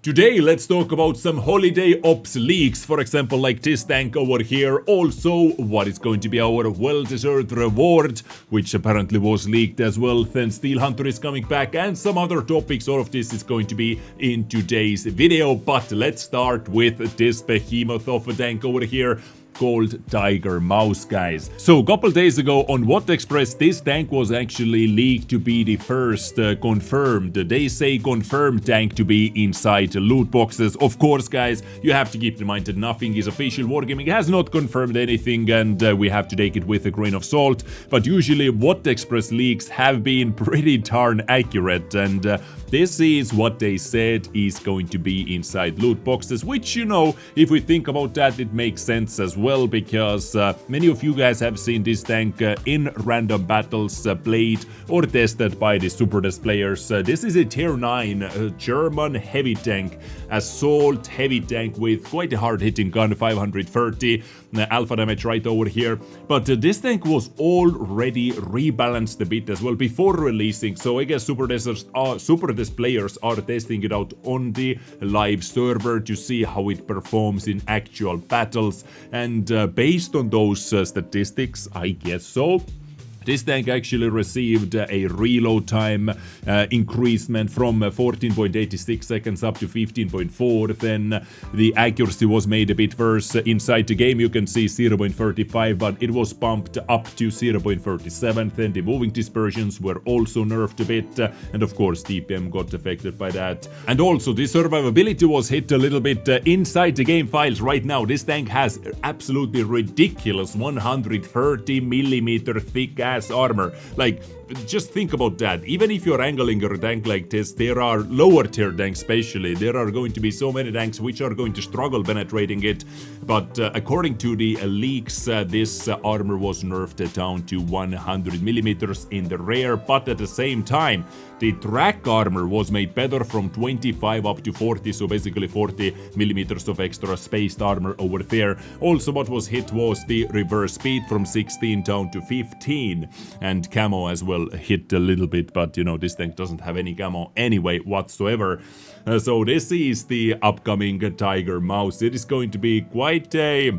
Today, let's talk about some holiday ops leaks, for example, like this tank over here. Also, what is going to be our well-deserved reward, which apparently was leaked as well. Then Steel Hunter is coming back, and some other topics. All of this is going to be in today's video. But let's start with this behemoth of a tank over here, called Tiger Mouse, guys. So a couple days ago on WotExpress, this tank was actually leaked to be the first confirmed, they say confirmed tank to be inside loot boxes. Of course, guys, you have to keep in mind that nothing is official. Wargaming has not confirmed anything, and we have to take it with a grain of salt. But usually WotExpress leaks have been pretty darn accurate, and this is what they said is going to be inside loot boxes, which, you know, if we think about that, it makes sense as well, because many of you guys have seen this tank in random battles played or tested by the Supertest players. This is a tier 9 German heavy tank, assault heavy tank with quite a hard-hitting gun, 530 alpha damage right over here. But this tank was already rebalanced a bit as well before releasing, so I guess Supertest players are testing it out on the live server to see how it performs in actual battles, and based on those statistics, I guess so, this tank actually received a reload time increasement from 14.86 seconds up to 15.4. Then the accuracy was made a bit worse. Inside the game you can see 0.35, but it was bumped up to 0.37. Then the moving dispersions were also nerfed a bit, and of course DPM got affected by that. And also the survivability was hit a little bit inside the game files right now. This tank has absolutely ridiculous 130mm thick armor. Like, just think about that. Even if you're angling your tank like this, there are lower tier tanks especially. There are going to be so many tanks which are going to struggle penetrating it. But according to the leaks, this armor was nerfed down to 100mm in the rear. But at the same time, the track armor was made better from 25 up to 40, so basically 40mm of extra spaced armor over there. Also, what was hit was the reverse speed from 16 down to 15, and camo as well hit a little bit, but you know, this tank doesn't have any camo anyway whatsoever. So this is the upcoming Tiger Mouse. It is going to be quite a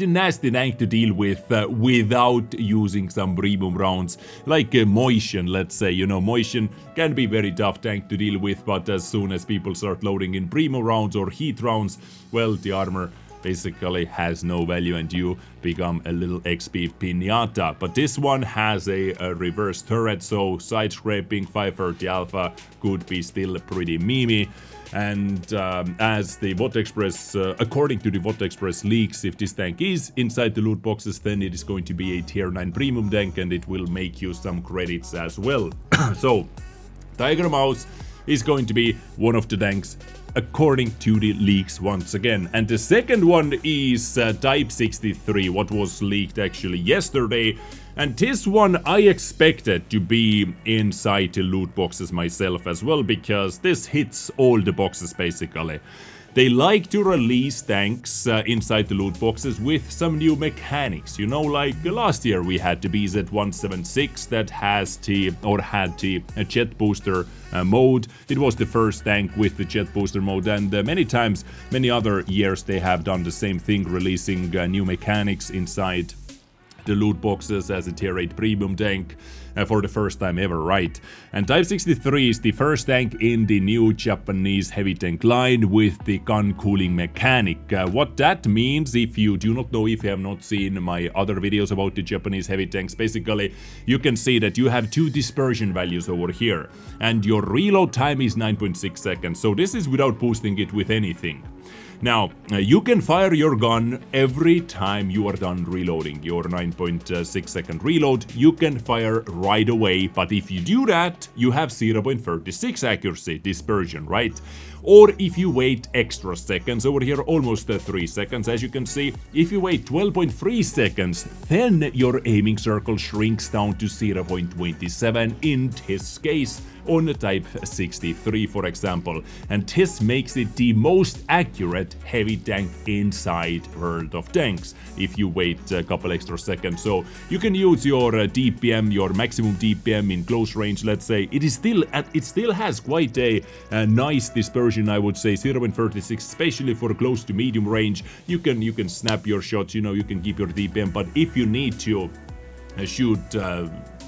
nasty tank to deal with without using some premium rounds, like Motion, let's say. You know, Motion can be very tough tank to deal with, but as soon as people start loading in premium rounds or heat rounds, well, the armor basically has no value and you become a little XP pinata. But this one has a reverse turret, so side scraping 530 alpha could be still pretty memey. And as the WotExpress, according to the WotExpress leaks, if this tank is inside the loot boxes, then it is going to be a tier 9 premium tank, and it will make you some credits as well. So Tiger Mouse is going to be one of the tanks according to the leaks once again. And the second one is Type 63, what was leaked actually yesterday. And this one I expected to be inside the loot boxes myself as well, because this hits all the boxes basically. They like to release tanks inside the loot boxes with some new mechanics. You know, like last year we had the Pz.Kpfw that had the jet booster mode. It was the first tank with the jet booster mode, and many other years they have done the same thing, releasing new mechanics inside the loot boxes as a tier 8 premium tank for the first time ever, right? And Type 63 is the first tank in the new Japanese heavy tank line with the gun cooling mechanic. What that means, if you do not know, if you have not seen my other videos about the Japanese heavy tanks, basically you can see that you have two dispersion values over here, and your reload time is 9.6 seconds, so this is without boosting it with anything. Now, you can fire your gun every time you are done reloading. Your 9.6 second reload, you can fire right away, but if you do that, you have 0.36 accuracy dispersion, right? Or if you wait extra seconds over here, almost 3 seconds as you can see, if you wait 12.3 seconds, then your aiming circle shrinks down to 0.27 in this case, on Type 63, for example. And this makes it the most accurate heavy tank inside World of Tanks if you wait a couple extra seconds. So you can use your DPM, your maximum DPM in close range, let's say. It still has quite a nice dispersion, I would say, 0.36, especially for close to medium range. You can snap your shots, you can keep your DPM, but if you need to shoot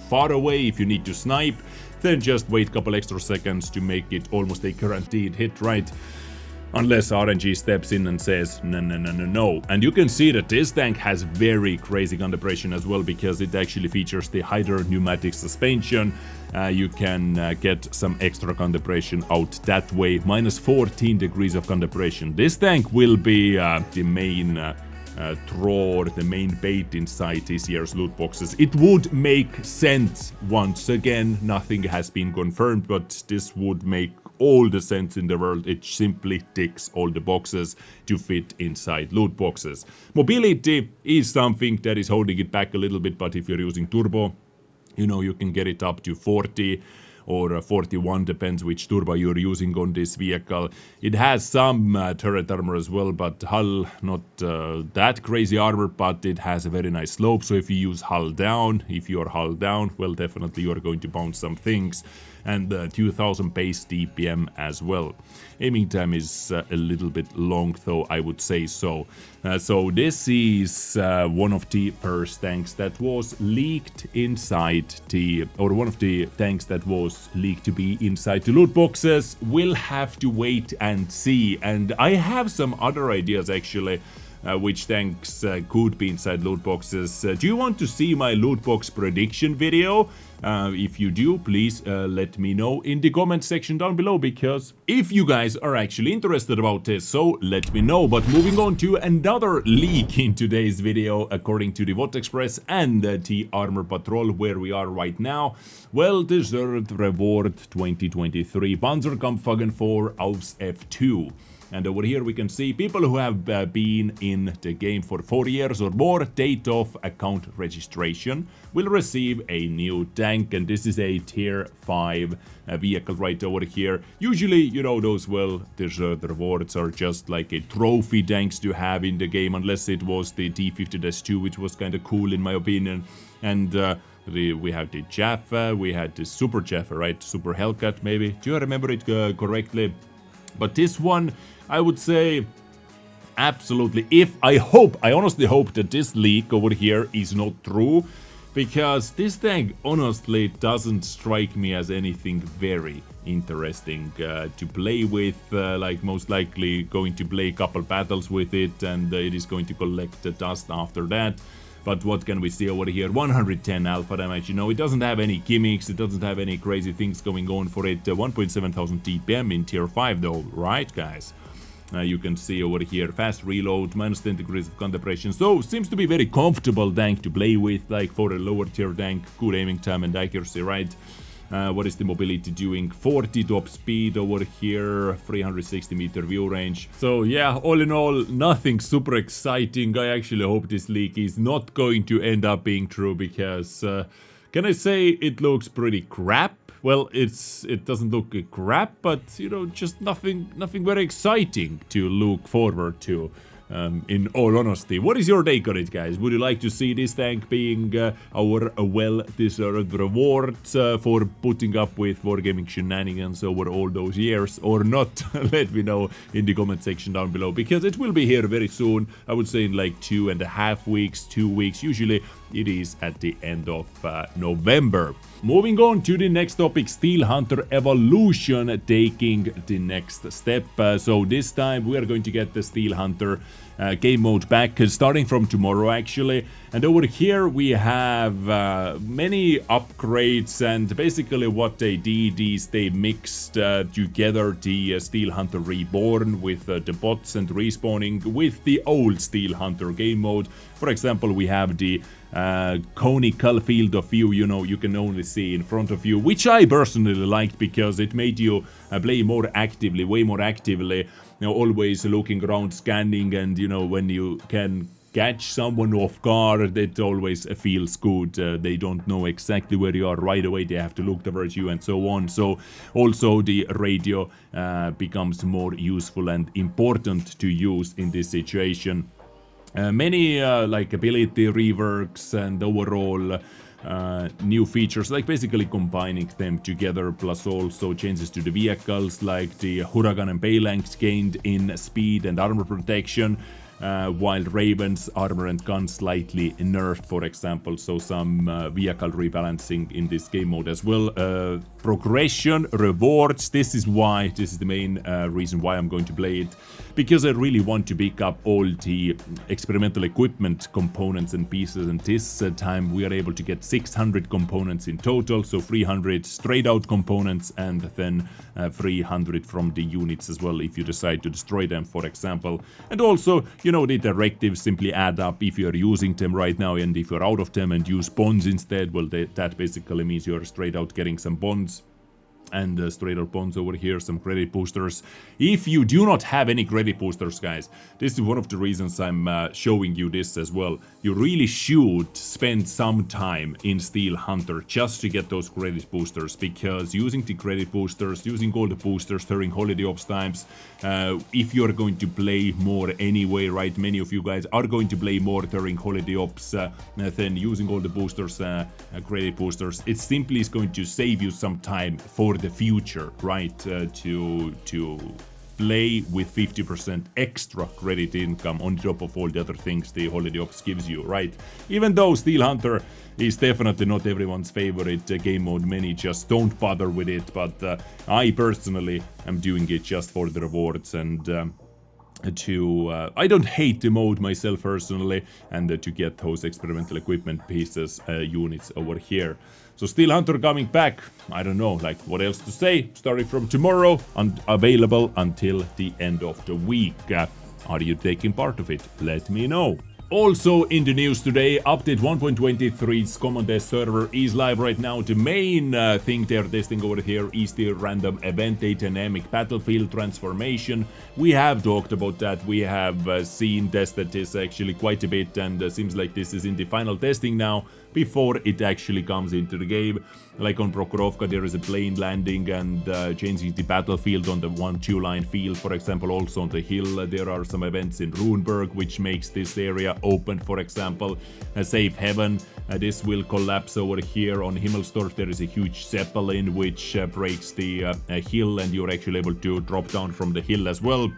far away, if you need to snipe, then just wait a couple extra seconds to make it almost a guaranteed hit, right? Unless RNG steps in and says no. And you can see that this tank has very crazy gun depression as well, because it actually features the hydro pneumatic suspension. You can get some extra gun depression out that way. Minus 14 degrees of gun depression. This tank will be the main draw, the main bait inside this year's loot boxes. It would make sense. Once again, nothing has been confirmed, but this would make all the sense in the world. It simply ticks all the boxes to fit inside loot boxes. Mobility is something that is holding it back a little bit, but if you're using turbo, you can get it up to 40 or 41, depends which turbo you're using on this vehicle. It has some turret armor as well, but hull not that crazy armor, but it has a very nice slope. So if you use hull down, well, definitely you're going to bounce some things. And 2000 base DPM as well. Aiming time is a little bit long, though, I would say so. So this is one of the first tanks that was leaked inside one of the tanks that was leaked to be inside the loot boxes. We'll have to wait and see. And I have some other ideas, actually, which tanks could be inside loot boxes. Do you want to see my loot box prediction video? If you do, please let me know in the comment section down below, because if you guys are actually interested about this, so let me know. But moving on to another leak in today's video, according to the WotExpress and the Armor Patrol, where we are right now. Well-deserved reward 2023 Pz.Kpfw for Ausf 2. And over here we can see people who have been in the game for 4 years or more, date of account registration, will receive a new tank. And this is a tier 5 vehicle right over here. Usually, those well-deserved rewards are just like a trophy tanks to have in the game, unless it was the T50-2, which was kind of cool in my opinion. And we have the Jaffa, we had the Super Jaffa, right? Super Hellcat maybe. Do you remember it correctly? But this one, I would say, absolutely. I honestly hope that this leak over here is not true, because this tank honestly doesn't strike me as anything very interesting to play with. Like, most likely going to play a couple battles with it, and it is going to collect the dust after that. But what can we see over here? 110 alpha damage, it doesn't have any gimmicks, it doesn't have any crazy things going on for it. 1.7 thousand DPM in tier 5 though, right guys? You can see over here, fast reload, minus 10 degrees of gun depression. So, seems to be very comfortable tank to play with, like for a lower tier tank. Good aiming time and accuracy, right? What is the mobility doing? 40 top speed over here, 360 meter view range. So yeah, all in all, nothing super exciting. I actually hope this leak is not going to end up being true, because can I say it looks pretty crap? Well, it doesn't look crap, but just nothing very exciting to look forward to. In all honesty, what is your take on it, guys? Would you like to see this tank being our well-deserved reward for putting up with wargaming shenanigans over all those years, or not? Let me know in the comment section down below, because it will be here very soon. I would say in like 2.5 weeks, 2 weeks. Usually it is at the end of November. Moving on to the next topic, Steel Hunter Evolution taking the next step. So this time we are going to get the Steel Hunter game mode back, starting from tomorrow actually. And over here we have many upgrades, and basically what they did is they mixed together the Steel Hunter Reborn with the bots and respawning with the old Steel Hunter game mode. For example, we have the conical field of view, you can only see in front of you, which I personally liked, because it made you play more actively, way more actively, always looking around, scanning, and when you can catch someone off guard, it always feels good. They don't know exactly where you are right away, they have to look towards you and so on. So also the radio becomes more useful and important to use in this situation. Many like ability reworks and overall new features, like basically combining them together, plus also changes to the vehicles, like the Huracan and Phalanx gained in speed and armor protection, while Raven's armor and guns slightly nerfed, for example, so some vehicle rebalancing in this game mode as well. Progression, rewards, this is the main reason why I'm going to play it, because I really want to pick up all the experimental equipment components and pieces, and this time we are able to get 600 components in total, so 300 straight out components and then 300 from the units as well if you decide to destroy them, for example. And also, you know, the directives simply add up if you're using them right now, and if you're out of them and use bonds instead, well, that basically means you're straight out getting some bonds. And straight up bonds over here, some credit boosters. If you do not have any credit boosters, guys, this is one of the reasons I'm showing you this as well. You really should spend some time in Steel Hunter just to get those credit boosters, because using the credit boosters, using all the boosters during holiday ops times, if you're going to play more anyway, right, many of you guys are going to play more during holiday ops than using all the boosters, credit boosters, it simply is going to save you some time for the future, right, to play with 50% extra credit income on top of all the other things the holiday ops gives you, right? Even though Steel Hunter is definitely not everyone's favorite game mode, many just don't bother with it, but I personally am doing it just for the rewards and I don't hate the mode myself personally, and to get those experimental equipment pieces, units over here. So Steel Hunter coming back, I don't know, like what else to say, starting from tomorrow and available until the end of the week. Are you taking part of it? Let me know. Also in the news today, update 1.23's common test server is live right now. The main thing they're testing over here is the random event dynamic battlefield transformation. We have talked about that, we have tested this actually quite a bit, and seems like this is in the final testing now before it actually comes into the game. Like on Prokhorovka, there is a plane landing and changing the battlefield on the 1-2 line field. For example, also on the hill, there are some events in Runeberg, which makes this area open, for example. Safe Heaven, this will collapse over here. On Himmelsdorf, there is a huge Zeppelin, which breaks the hill, and you're actually able to drop down from the hill as well.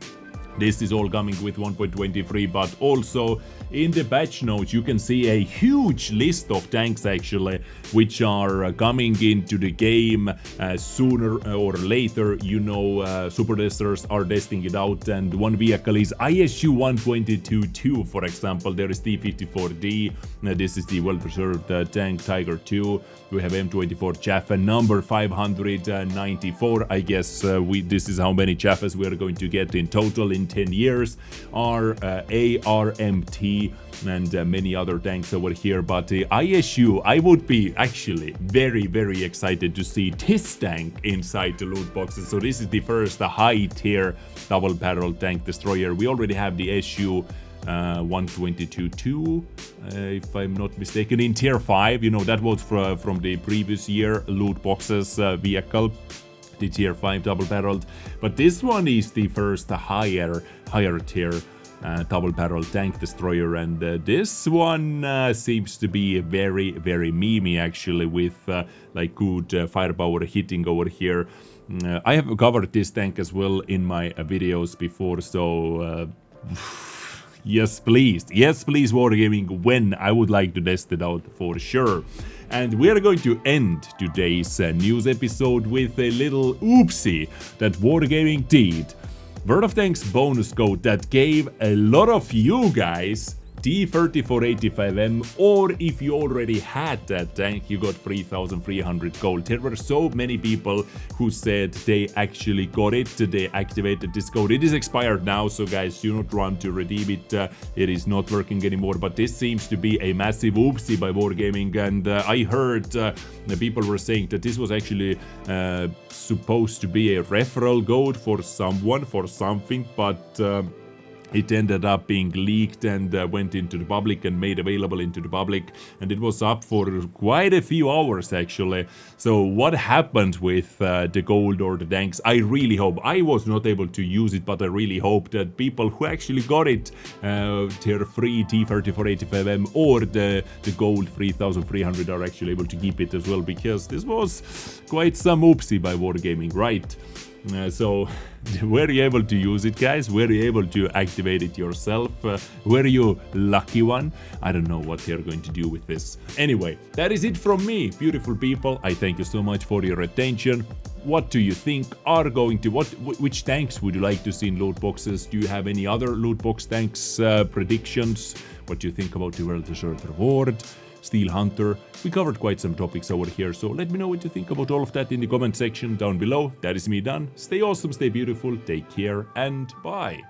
This is all coming with 1.23, but also in the patch notes you can see a huge list of tanks actually, which are coming into the game sooner or later. You know, Supertesters are testing it out, and one vehicle is ISU-122-2, for example. There is T-54D, this is the well-preserved tank Tiger 2. We have M24 Jaffa number 594. I guess this is how many Jaffas we are going to get in total in 10 years. Our ARMT and many other tanks over here. But the ISU, I would be actually very excited to see this tank inside the loot boxes. So this is the first high tier double barrel tank destroyer. We already have the SU 122-2, if I'm not mistaken, in tier 5. You know, that was from the previous year loot boxes vehicle, the tier 5 double barreled. But this one is the first higher tier double barrel tank destroyer, and this one seems to be very memey actually, with like good firepower hitting over here. I have covered this tank as well in my videos before, so yes please Wargaming, when I would like to test it out for sure. And we are going to end today's news episode with a little oopsie that Wargaming did. World of Tanks bonus code that gave a lot of you guys T-3485M, or if you already had that tank, you got 3,300 gold. There were so many people who said they actually got it, they activated this code. It is expired now, so guys, do not run to redeem it. It is not working anymore, but this seems to be a massive oopsie by Wargaming, and I heard the people were saying that this was actually supposed to be a referral code for someone, for something, but it ended up being leaked and went into the public and made available into the public, and it was up for quite a few hours actually. So what happened with the gold or the tanks? I really hope, I was not able to use it, but I really hope that people who actually got it, their free T3485M or the gold 3300 are actually able to keep it as well, because this was quite some oopsie by Wargaming, right? So were you able to use it, guys? Were you able to activate it yourself? Were you lucky one? I don't know what they're going to do with this. Anyway, that is it from me, beautiful people. I thank you so much for your attention. What do you think are going to, which tanks would you like to see in loot boxes? Do you have any other loot box tanks predictions? What do you think about the World Desert Reward? Steel Hunter. We covered quite some topics over here, so let me know what you think about all of that in the comment section down below. That is me done. Stay awesome, stay beautiful, take care, and bye.